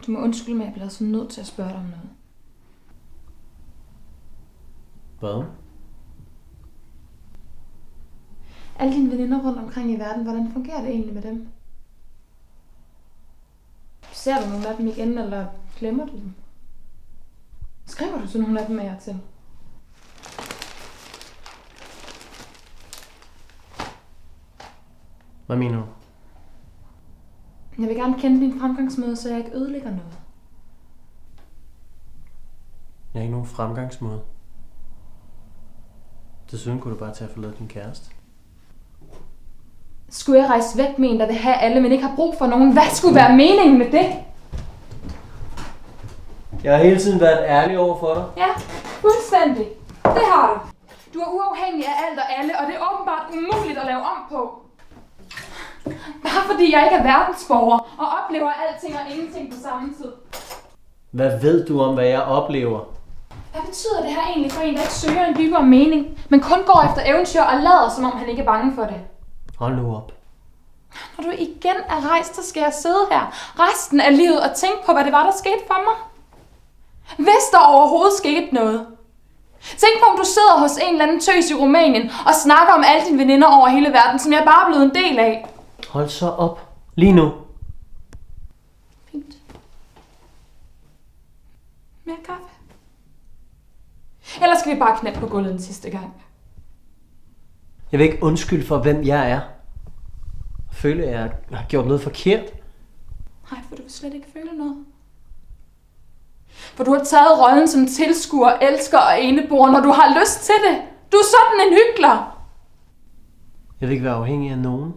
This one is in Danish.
Du må undskylde mig, jeg bliver så nødt til at spørge dig om noget. Hvad? Alle dine veninder rundt omkring i verden, hvordan fungerer det egentlig med dem? Ser du nogle af dem igen, eller glemmer du dem? Skriver du så nogle af dem af til? Hvad mener du? Jeg vil gerne kende din fremgangsmåde, så jeg ikke ødelægger noget. Jeg har ikke nogen fremgangsmåde. Desuden kunne du bare tage at forlade din kæreste. Skulle jeg rejse væk med en, der vil have alle, men ikke har brug for nogen? Hvad skulle være meningen med det? Jeg har hele tiden været ærlig over for dig. Ja, fuldstændig. Det har du. Du er uafhængig af alt og alle, og det er åbenbart umuligt at lave om på. Bare fordi jeg ikke er verdensborger og oplever alting og ingenting på samme tid. Hvad ved du om, hvad jeg oplever? Hvad betyder det her egentlig for en, der ikke søger en dybere mening, men kun går efter eventyr og lader, som om han ikke er bange for det? Hold nu op. Når du igen er rejst, så skal jeg sidde her resten af livet og tænke på, hvad det var, der skete for mig. Hvis der overhovedet skete noget. Tænk på, om du sidder hos en eller anden tøs i Rumænien og snakker om alle dine veninder over hele verden, som jeg bare er blevet en del af. Hold så op. Lige nu. Fint. Mere kaffe? Eller skal vi bare knæppe på gulvet den sidste gang? Jeg vil ikke undskylde for, hvem jeg er. Jeg føler, at jeg har gjort noget forkert. Nej, for du vil slet ikke føle noget. For du har taget rollen som tilskuer, elsker og eneboer, når du har lyst til det. Du er sådan en hykler. Jeg vil ikke være afhængig af nogen.